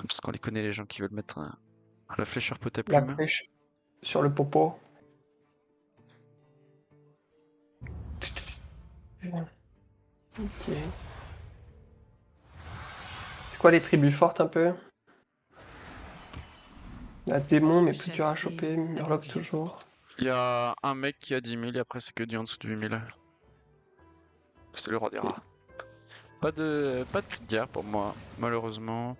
Parce qu'on les connaît, les gens qui veulent mettre la flèche sur pot à La plume. flèche sur le popo. Ok. C'est quoi les tribus fortes un peu? La démon, mais plus dur à choper. Murloc toujours. Il y a un mec qui a 10 000 et après c'est que du en dessous de 8 000. C'est le roi des rats. Pas de cri de guerre pour moi, malheureusement.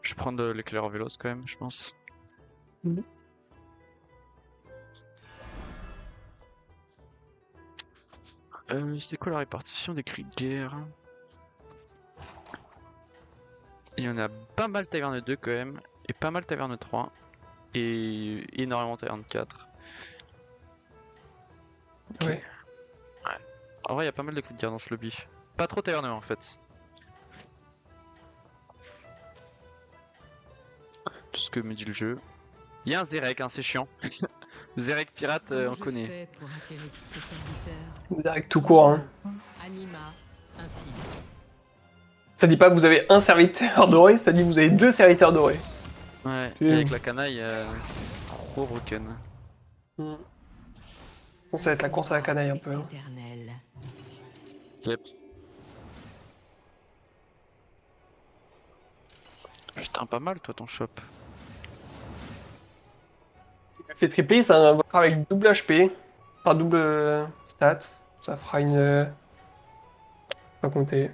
Je prends de l'éclair véloce quand même, je pense. Mhm. C'est quoi la répartition des cris de guerre? Il y en a pas mal taverne 2 quand même, et pas mal taverne 3, et énormément taverne 4. Ok. Ouais. En vrai, il y a pas mal de cris de guerre dans ce lobby. Pas trop taverne 1 en fait. Tout ce que me dit le jeu. Il y a un Zerek, hein, c'est chiant. Zerek pirate, on connaît. Direct tout court. Hein. Anima, infini. Ça dit pas que vous avez un serviteur doré, ça dit que vous avez 2 serviteurs dorés. Ouais, Tu- et avec la canaille, c'est trop broken. Hmm. Ça va être la course à la canaille un peu. Hein. Éternel. Yep. Putain, pas mal toi ton shop. Fait tripler, c'est un invoqueur avec double HP. Enfin, double stats. Ça fera une. Pas compter.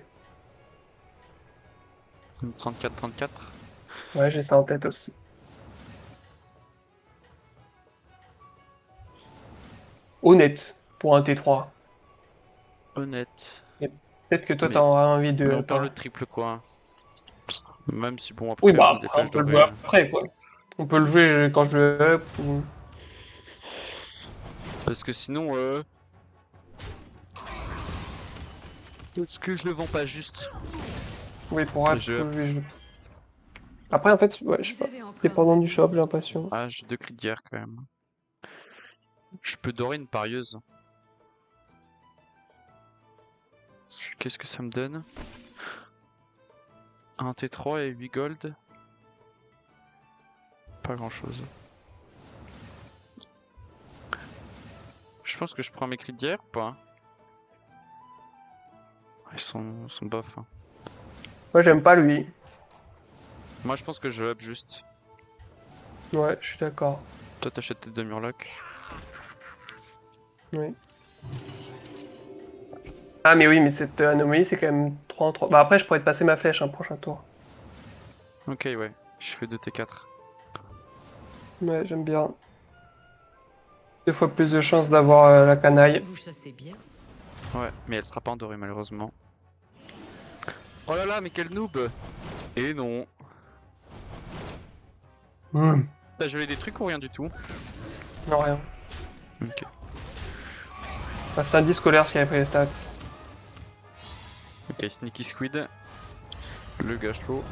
34-34. Ouais, j'ai ça en tête aussi. Honnête pour un T3. Honnête. Peut-être que toi Mais- t'as envie Mais de. on perd le triple quoi. Même si bon Oui, après bah on a des après, on flèches peut le dorées. jouer après quoi. On peut le jouer quand je le up ou. Parce que sinon est-ce que je le vends pas juste? Oui, pour up, Je- on peut le jouer. Après, en fait, ouais, je sais Vous pas. avez encore Dépendant du des shop, j'ai l'impression. Ah, j'ai 2 cris de guerre quand même. Je peux dorer une parieuse. Qu'est-ce que ça me donne? Un T3 et 8 gold. Pas grand chose. Je pense que je prends mes cris de guerre ou pas? Ils sont bof. Hein. Moi, j'aime pas lui. Moi je pense que je up juste. Ouais, je suis d'accord. Toi t'achètes tes 2 murlocs. Oui. Ah, mais oui, mais cette anomalie, c'est quand même 3 en 3. Bah, après, je pourrais te passer ma flèche un prochain tour. Ok ouais, je fais 2 T4. Ouais, j'aime bien. 2 fois plus de chances d'avoir la canaille. Vous chassez bien. Ouais, mais elle sera pas en doré malheureusement. Oh là là, mais quel noob! Et non. T'as gelé des trucs ou rien du tout? Non, rien. Ok. Bah, c'est un disque scolaire ce qui avait pris les stats. Ok, Sneaky Squid. Le gâchot.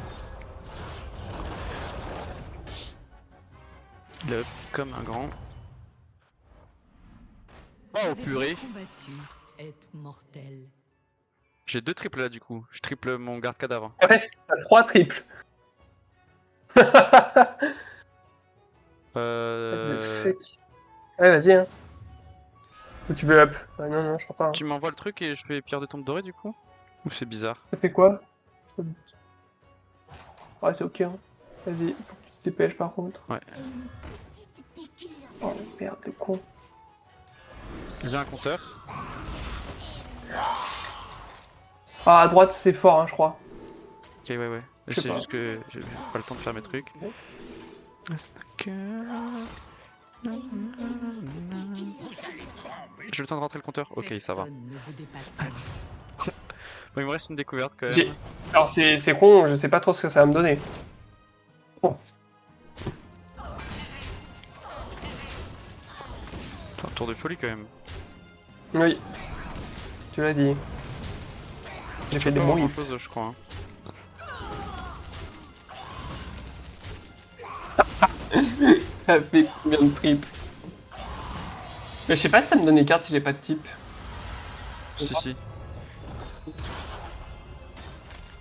Il up comme un grand. Oh purée! Combattu est mortel. J'ai 2 triples là du coup. Je triple mon garde cadavre. Ouais, t'as 3 triples. Euh... Ouais, vas-y, hein. Ou tu veux up? Non, non, je crois pas. Hein. Tu m'envoies le truc et je fais pierre de tombe dorée du coup? Ou c'est bizarre? Ça fait quoi? Ouais, c'est ok, hein. Vas-y, faut que tu te dépêches par contre. Ouais. Oh merde, le con. J'ai un compteur. Ah, à droite, c'est fort, hein, je crois. Ok, ouais, ouais. Je sais C'est pas. juste que j'ai pas le temps de faire mes trucs. J'ai le temps de rentrer le compteur? Ok, ça va. Personne ne vous dépasse. Bon, il me reste une découverte quand J'ai- même. Alors, c'est con, je sais pas trop ce que ça va me donner. Bon. Un tour de folie quand même. Oui. Tu l'as dit. J'ai fait des Pas bons grand hits. chose, je crois. Hein. Ça fait combien de tripes? Mais je sais pas si ça me donne des cartes si j'ai pas de type. Si, si.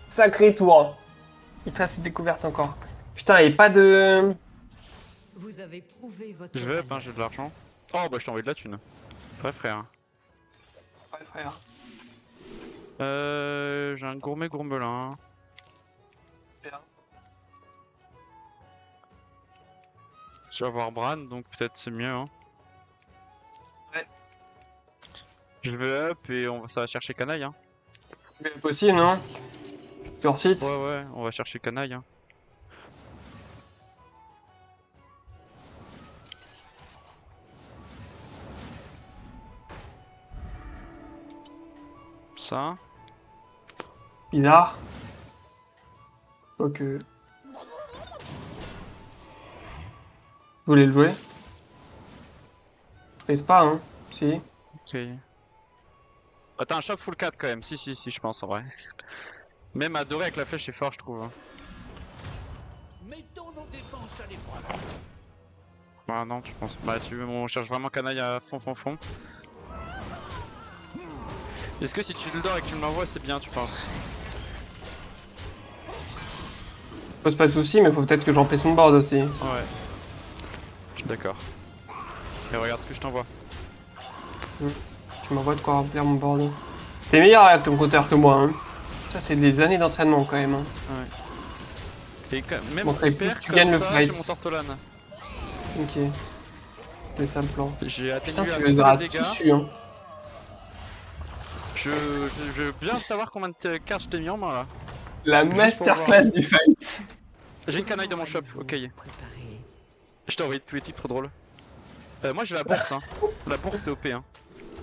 Sacré tour. Il te reste une découverte encore. Putain, et pas de... Vous avez prouvé votre Je vais up, hein, valeur. j'ai de l'argent. Oh bah je t'ai envoyé de la thune. Ouais frère. Ouais, frère. J'ai un gourmet gourmelin. Je vais avoir Bran, donc peut-être c'est mieux. Hein. Ouais. Je vais up et ça va chercher canaille. Hein. Mais possible, non? Sur site? Ouais, on va chercher canaille. Hein. Ça. Bizarre. Ok. Je voulais le jouer. Prise pas, hein. Si. Ok. Ah, t'as un shop full 4 quand même. Si, je pense en vrai. Même adoré avec la flèche, c'est fort, je trouve. Hein. Mettons nos défenses à l'épreuve. Bah, non, tu penses. Bah, on cherche vraiment canaille à fond. Est-ce que si tu le dors et que tu me l'envoies, c'est bien, tu penses? Pose pas de soucis, mais faut peut-être que je remplisse mon board aussi. Ouais. Je suis d'accord. Et regarde ce que je t'envoie. Tu m'envoies de quoi remplir mon board. T'es meilleur avec ton compteur que moi, hein. Ça, c'est des années d'entraînement quand même. Hein. Ouais. Et même Bon, et hyper plus tu comme gagnes le ça, fight. j'ai mon tortolane. Ok. C'est ça le plan. J'ai Putain, atténué tu à les peu auras les tous dégâts. tués, hein. Je veux bien savoir combien de cartes je t'ai mis en main là. La Juste pour masterclass du fight. J'ai une canaille dans mon shop, ok. Préparé. Je t'ai envoyé tous les types, trop drôle. Moi j'ai la bourse, hein. La bourse c'est OP, hein.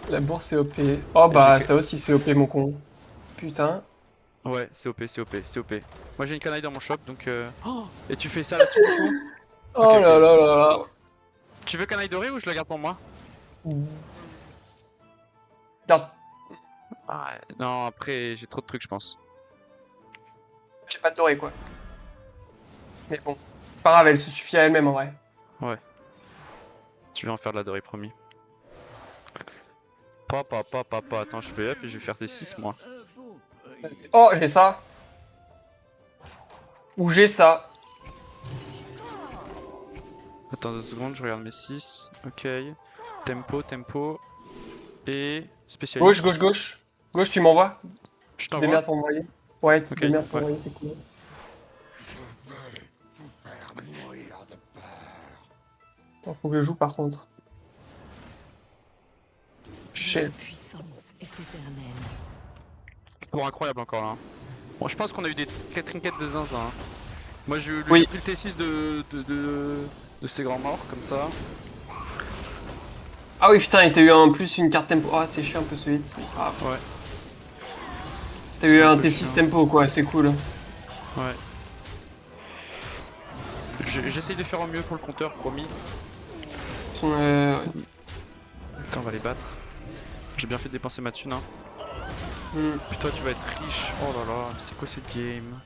La bourse c'est OP. Oh bah, J'ai que- ça aussi c'est OP, mon con. Putain. Ouais, c'est OP. Moi j'ai une canaille dans mon shop donc. Oh, et tu fais ça là-dessus du coup? Oh Ok, là ok. là là là. Tu veux canaille dorée ou je la garde pour moi? Regarde, Ah, non, après j'ai trop de trucs, je pense. j'ai pas de doré quoi. Mais bon, c'est pas grave, elle se suffit à elle-même en vrai. Ouais. Tu vas en faire de la dorée, promis. Papa, attends, je fais up et je vais faire des 6 moi. Oh, j'ai ça. Ou j'ai ça. Attends 2 secondes, je regarde mes 6. Ok. Tempo. Et spécialiste. Gauche. Gauche, tu m'envoies. Je Tu t'envoie. démerdes pour m'envoyer. Ouais, tu Ok, démerdes pour ouais. m'envoyer, c'est cool. Attends, faut que je joue par contre. La Shit. puissance est éternelle. Bon, incroyable encore là. Bon, je pense qu'on a eu des trinkets de zinzin. Hein. Moi j'ai Oui. pris le T6 de ces grands morts comme ça. Ah oui, putain, et t'as eu en plus une carte tempo. Oh, c'est chiant un peu ce hit. C'est pas grave. Ouais. T'as eu C'est un un peu T6 chiant. tempo quoi, c'est cool. Ouais. J'essaye de faire au mieux pour le compteur, promis. Ouais. Putain, on va les battre. J'ai bien fait de dépenser ma thune. Hein. Hmm. Putain, tu vas être riche. Oh là là, c'est quoi cette game?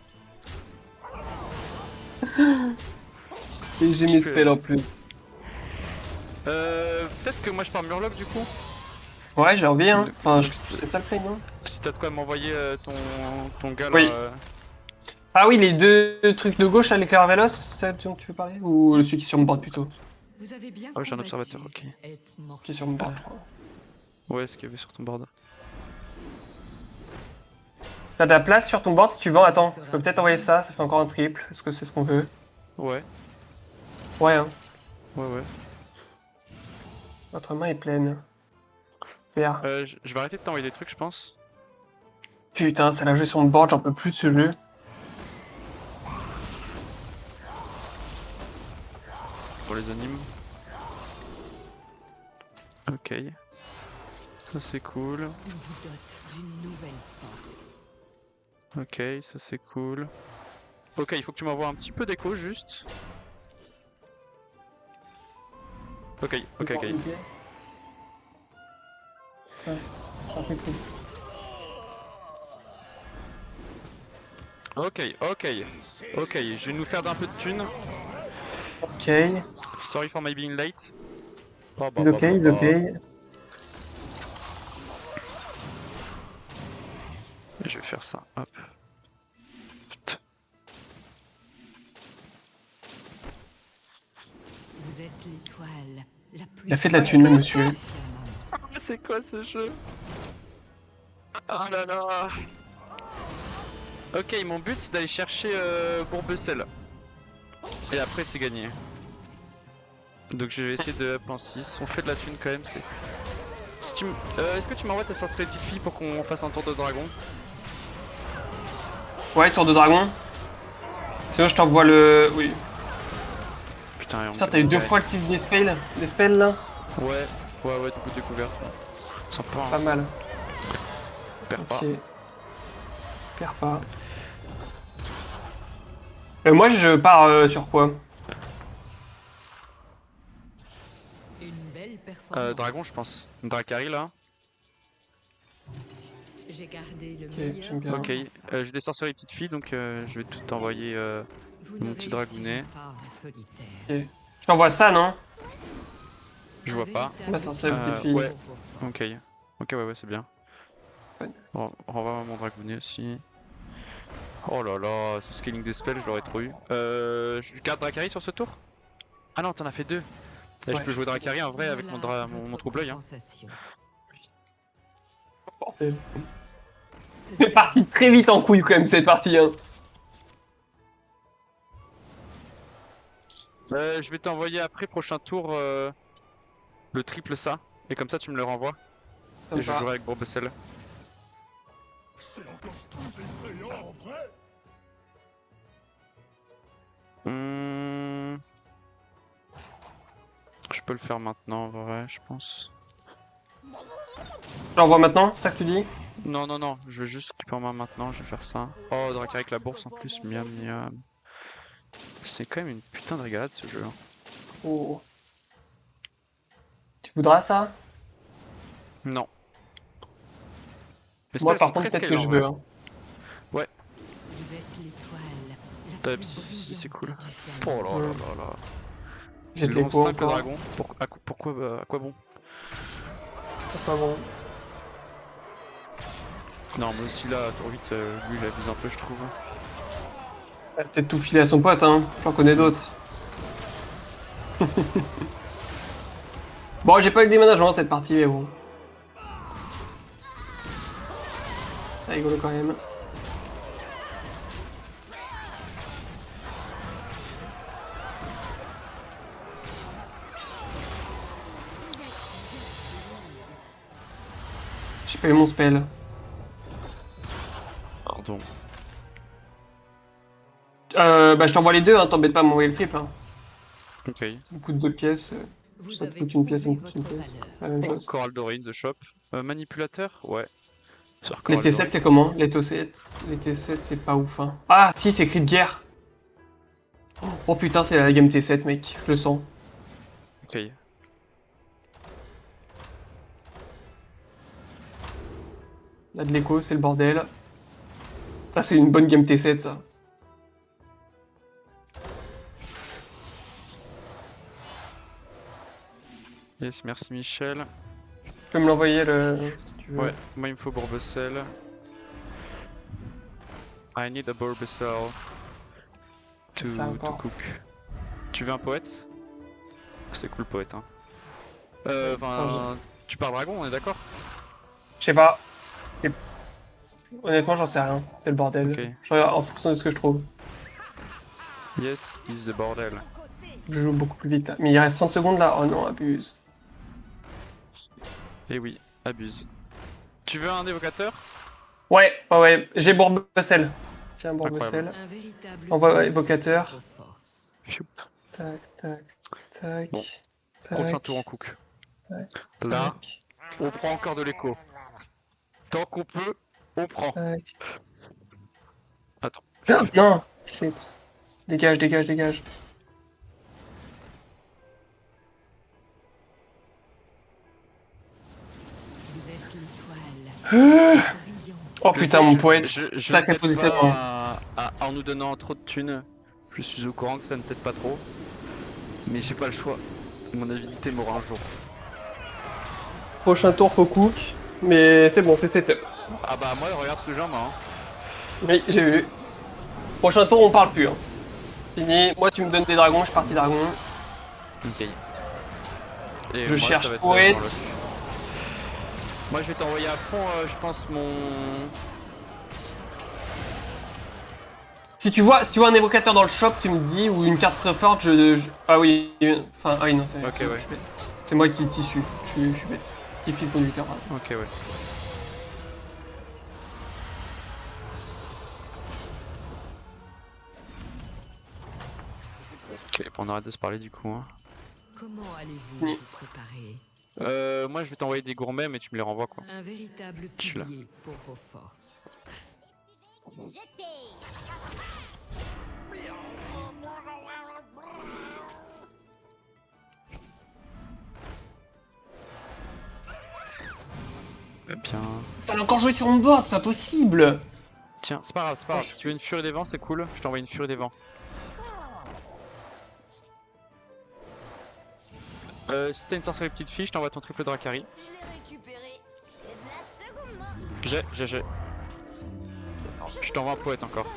Et j'ai Qui mes fait- spells en plus. Peut-être que moi je pars Murloc du coup. Ouais, j'ai envie, hein. Donc, Enfin, donc, c'est ça le prix, non? Si t'as de quoi m'envoyer ton gars là. Oui. Ah oui, les deux trucs de gauche, là, l'éclair véloce, c'est ça dont tu veux parler? Ou celui qui est sur mon board plutôt? Vous avez bien Ah oui, j'ai un combattu. observateur, ok. Être mortel. Qui est sur mon board, je crois. Ouais, ce qu'il y avait sur ton board. T'as de la place sur ton board si tu veux. Attends, je peux peut-être envoyer ça, ça fait encore un triple. Est-ce que c'est ce qu'on veut? Ouais, Ouais, hein. ouais. Votre main est pleine. Vert. Je vais arrêter de t'envoyer des trucs, je pense. Putain, ça l'a joué sur mon board, j'en peux plus de ce jeu. Pour les animes. Ok. Ça c'est cool. On vous dote d'une nouvelle force. Ok, ça c'est cool. Ok, il faut que tu m'envoies un petit peu d'écho juste. Ok. Ok, je vais nous faire d'un peu de thunes. Ok, Sorry for my being late. Bah, it's okay, it's okay. Je vais faire ça, hop. l'étoile la plus Il a fait de la thune, le monsieur. firmament. C'est quoi ce jeu? Ah là là. Ok, mon but c'est d'aller chercher Bourbecel. Et après c'est gagné. Donc je vais essayer de up en 6. On fait de la thune quand même. C'est. Si tu Est-ce que tu m'envoies ta sorcellerie petite fille pour qu'on fasse un tour de dragon? Ouais, tour de dragon. Sinon, je t'envoie le. Oui. Putain, Putain, t'as eu 2 fois le type des spells là? Ouais, ouais, du coup découverte. Sympa, Pas hein. mal. Perds pas. Ok. Perds pas. Moi, je pars sur quoi? Une belle performance. Dragon, je pense. Dracari là. J'ai gardé le Ok, meilleur. j'aime bien. Ok, j'ai des sorcelleries petites filles donc je vais tout envoyer. Vous mon ne petit réussirez dragounet. pas en solitaire. Ok. Je t'envoie ça, non? Je vois pas. Bah, ça, c'est la petite fille. Ouais. Ok, ouais, c'est bien. Ouais. Bon, on renvoie mon dragounet aussi. Oh là là, ce scaling des spells, je l'aurais trop eu. Je garde Dracari sur ce tour? Ah non, t'en as fait 2. Là, Ouais. je peux jouer Dracari en vrai avec Voilà mon votre trouble-œil. Hein. compensation. Bordel. Ce C'est parti très vite en couille quand même cette partie. Hein. Je vais t'envoyer après, prochain tour, le triple ça. Et comme ça, tu me le renvoies. Ça Et me je va. jouerai avec Bourbecel. Je peux le faire maintenant en vrai, je pense. Je l'envoie maintenant, c'est ça que tu dis? Non, je veux juste qu'il en main maintenant, je vais faire ça. Oh, Dracari avec la bourse en plus, miam miam. C'est quand même une putain de régalade ce jeu. Hein. Oh. Tu voudras ça? Non. Mais Moi spells par sont contre très peut-être que scale, je en veux. vrai. Hein. Vous êtes l'étoile la T'as plus si, c'est cool. brillante du Oh firmament. là là là là. J'ai de Long l'écho 5 le encore. dragon. À quoi bon? C'est pas bon. Non, mais aussi là, trop vite, lui il abuse un peu, je trouve. Elle a peut-être tout filé à son pote, hein. J'en connais d'autres. Bon, j'ai pas eu le déménagement cette partie, mais bon. C'est rigolo quand même. J'ai pas eu mon spell. Pardon. Bah je t'envoie les deux, hein. T'embête pas à m'envoyer le triple. Hein. Ok. Ça me coûte 2 pièces. Vous Ça te avez coûte une pièce, ça me prouvé coûte une votre pièce. valeur. C'est la même Oh, chose. Coral Dorine, The Shop. Manipulateur? Ouais. Sur Les Coral T7 Dorine. c'est comment? Les T7 c'est pas ouf hein. Ah si c'est cri de guerre. Oh putain c'est la game T7 mec, je le sens. Ok. Il y a de l'écho, c'est le bordel. Ça c'est une bonne game T7 ça. Yes, merci Michel. Tu peux me l'envoyer le... si tu veux. Ouais, moi il me faut Bourbecel. I need a Bourbecel Ça to encore. cook. Tu veux un poète? C'est cool poète hein. Attends, tu pars dragon, on est d'accord? Je sais pas. Honnêtement j'en sais rien, c'est le bordel. Ok. Je regarde en fonction de ce que je trouve. Yes, is the bordel. Je joue beaucoup plus vite. Mais il reste 30 secondes là, oh non abuse. Et oui, abuse. Tu veux un évocateur? Ouais, j'ai Bourbecel. Tiens Bourbecel. Un véritable Envoie dieu évocateur. de force. Pfiou. Tac. Bon, Tac. Prochain tour en cook. Ouais. Là, on prend encore de l'écho. Tant qu'on peut, on prend. Tac. Attends. Ah, non. Shit. Dégage. Vous êtes l'étoile brillante. Oh Je putain, sais, mon poète. je Sacré ne t'aide positionnement. pas en nous donnant trop de thunes. Je suis au courant que ça ne t'aide pas trop. Mais j'ai pas le choix. Mon avidité m'aura un jour. Prochain tour, faut cook. Mais c'est bon, c'est setup. Ah bah moi, regarde ce que j'ai en main. Hein. Oui, j'ai vu. Prochain tour, on parle plus. Hein. Fini. Moi, tu me donnes des dragons, je suis parti dragon. Ok. Et Je moi, ça cherche va être, poète. Murloc. Moi je vais t'envoyer à fond, je pense, mon... Si tu vois un évocateur dans le shop, tu me dis, ou une carte très forte, Ah oui, enfin, ah oui, non, c'est Ok, moi, ouais. je suis bête. C'est moi qui est tissu, je suis bête. Qui file conducteur, pardon. Ok, ouais. Ok, bon, on arrête de se parler du coup. Hein. Comment allez-vous Oui. vous préparer? Moi je vais t'envoyer des gourmets, mais tu me les renvoies quoi. Un véritable Je suis là. pilier pour vos forces. Bien. Ça a encore joué sur mon board, c'est pas possible. Tiens, c'est pas grave, c'est pas grave. Si tu veux une furie des vents, c'est cool. Je t'envoie une furie des vents. Si t'as une sorcellerie petite fille, je t'envoie ton triple Dracari. J'ai. Je t'envoie un poète encore.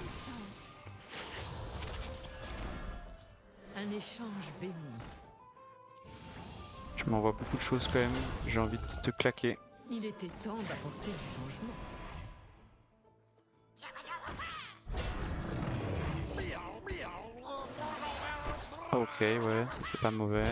Un échange béni. Tu m'envoies beaucoup de choses quand même. J'ai envie de te claquer. Il était temps d'apporter du changement. Ok, ouais, ça c'est pas mauvais.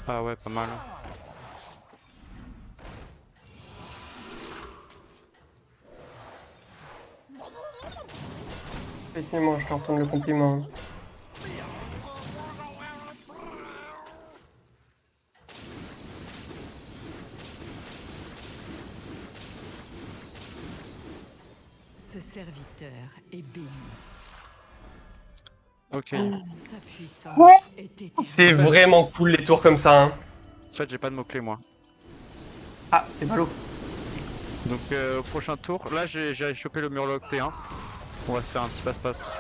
Ah ouais, pas mal. Effectivement, je te retourne le compliment. Ce serviteur est béni. Ok. Sa puissance est éternelle. C'est vraiment cool les tours comme ça. Hein. En fait, j'ai pas de mots-clés moi. Ah, c'est ballot. Donc au prochain tour, là j'ai chopé le Murloc T1. On va se faire un petit passe-passe.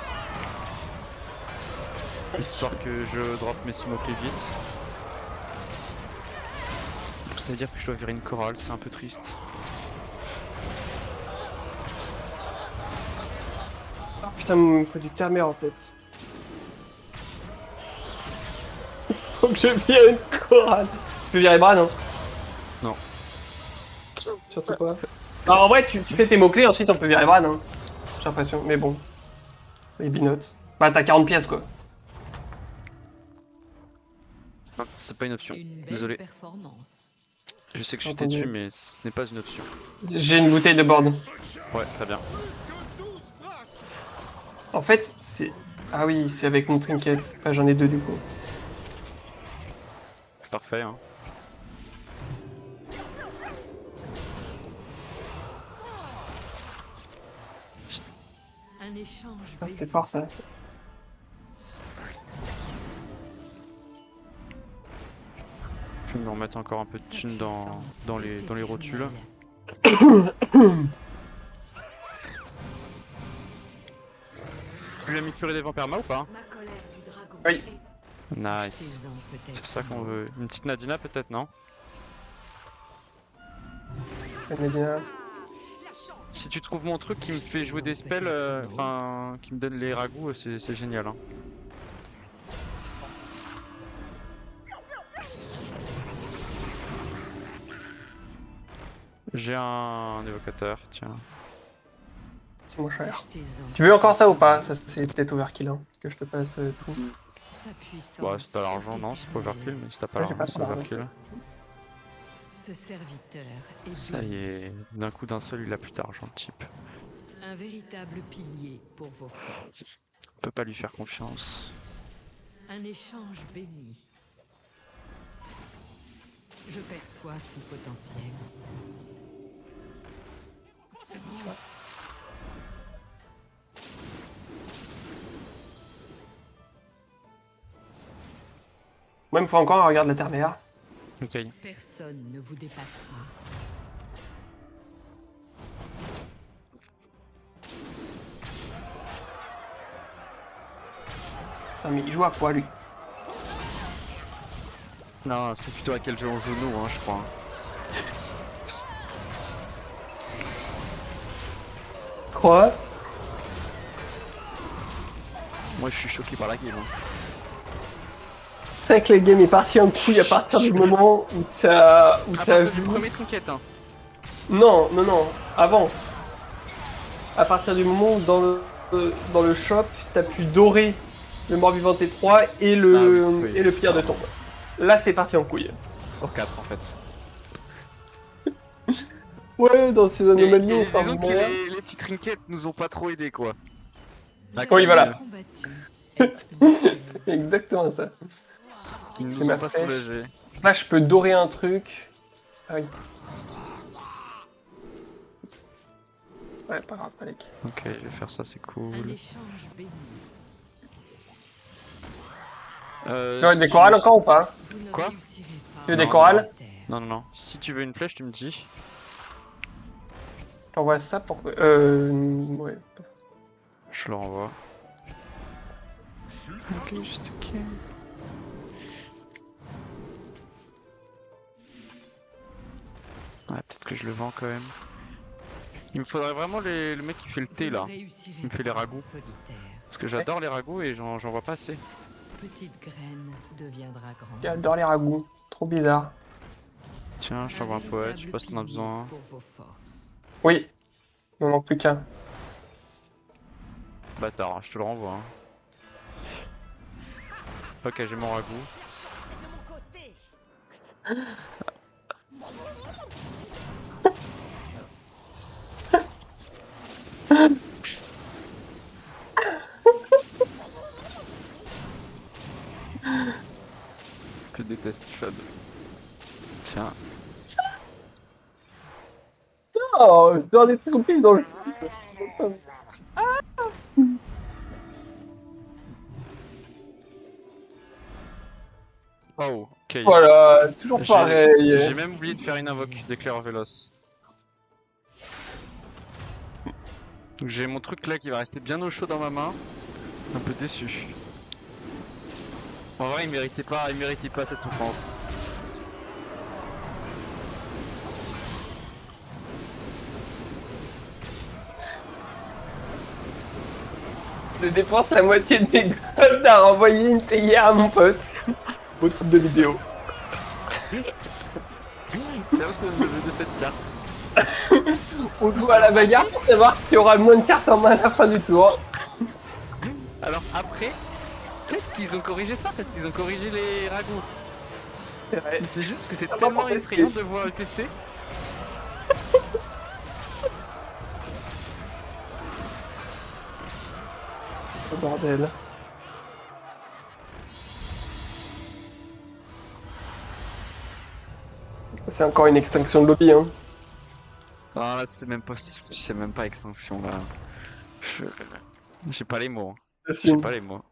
Histoire que je drop mes 6 mots-clés vite. Ça veut dire que je dois virer une chorale, c'est un peu triste. Oh, putain, il me faut du termer en fait. Faut que je vire une chorale. Tu peux virer Bran, non? Non. Surtout pas. Alors en vrai, tu fais tes mots-clés, ensuite on peut virer Bran, hein. J'ai l'impression, mais bon. Les binotes. Bah, t'as 40 pièces quoi. Non, c'est pas une option. Une belle Désolé. performance. Je sais que je suis Entendu. têtu, mais ce n'est pas une option. J'ai une bouteille de board. Ouais, très bien. En fait, c'est. Ah oui, c'est avec mon trinket. Bah, j'en ai deux du coup. Parfait, hein. Un échange Ah, c'était béni. fort ça. Je vais me remettre encore un peu de Sa thunes puissance dans est les rotules. éternelle. Tu lui as mis Furie des Vents Perma ou pas? Oui. Nice. Fais-en peut-être C'est ça qu'on un. veut. Une petite Nadina peut-être, non? Nadina. Si tu trouves mon truc qui me fait jouer des spells, enfin, qui me donne les ragoûts, c'est génial. Hein. J'ai un évocateur, tiens. C'est moins cher. Achetez-en. Tu veux encore ça ou pas? Ça, c'est peut-être overkill, hein, que je te passe tout. Sa puissance Bah, si t'as l'argent, est non, c'est pas éternelle. overkill, mais si t'as pas Ouais, j'ai l'argent, pas c'est l'argent. overkill. Ce serviteur est Ça béni. y est, d'un coup d'un seul, il a plus d'argent, le type. Un véritable pilier pour vos forces. On peut pas lui faire confiance. Un échange béni. Je perçois son potentiel. Moi, il me faut encore un regard de la terre-mère. Ok. Personne ne vous dépassera. Non, mais il joue à quoi lui? Non, c'est plutôt à quel jeu on joue nous, hein, je crois. crois. Moi je suis choqué par la game. Hein. C'est vrai que la game est partie en couille à partir du moment où t'as À partir vu. du premier trinket, hein. Non, non, non, avant. À partir du moment où dans le shop, t'as pu dorer le mort-vivant T3 et le, Ah oui, oui. et le pierre de tombe. Là, c'est parti en couille. Pour 4 en fait. Ouais, dans ces Et anomalies, on s'en disons que merde. les petits trinkets nous ont pas trop aidé quoi. Oui, voilà. Combattu. C'est exactement ça. Ils nous J'ai ont ma pas flèche. soulagés. Là, je peux dorer un truc. Ah oui. Ouais, pas grave, Alec. Ok, je vais faire ça, c'est Un cool. échange béni. Tu veux des corales encore ou pas? Vous ne Quoi réussirez pas Tu veux des à corales terre. Non, non, non. Si tu veux une flèche, tu me dis. T'envoies ça pour... Ouais. Je le renvoie. Ok, juste ok. Ouais, peut-être que je le vends quand même. Il me faudrait vraiment le mec qui fait le thé Vous ne là. réussirez Il me fait les pas en ragoûts. solitaire. Parce que j'adore les ragoûts et j'en vois pas assez. Petite graine deviendra grande. J'adore les ragoûts. Trop bizarre. Tiens, je t'envoie un poète, je sais pas si t'en as besoin. Pour vos forces. Oui. Il m'en manque plus qu'un. Bâtard, je te le renvoie. Hein. Ok, j'ai mon ragoût. Je déteste Fab. Tiens. Oh, je dois des trucs compliqués dans le... Oh, ok. Voilà, toujours pareil. J'ai même oublié de faire une invoque d'éclair véloce. Donc j'ai mon truc là qui va rester bien au chaud dans ma main. Un peu déçu. En vrai, il méritait pas cette souffrance. Je dépense la moitié de mes gold à renvoyer une théière à mon pote. Au titre de vidéo. Personne ne veut de cette carte. On joue à la bagarre pour savoir qui aura le moins de cartes en main à la fin du tour. Alors après, peut-être qu'ils ont corrigé ça parce qu'ils ont corrigé les ragoûts. C'est vrai. Mais c'est juste que c'est Ça va tellement pour tester. effrayant de voir le tester. Oh bordel. C'est encore une extinction de lobby, hein. Ah là, c'est même pas extinction là. J'ai pas les mots. Hein. J'ai Assume. pas les mots.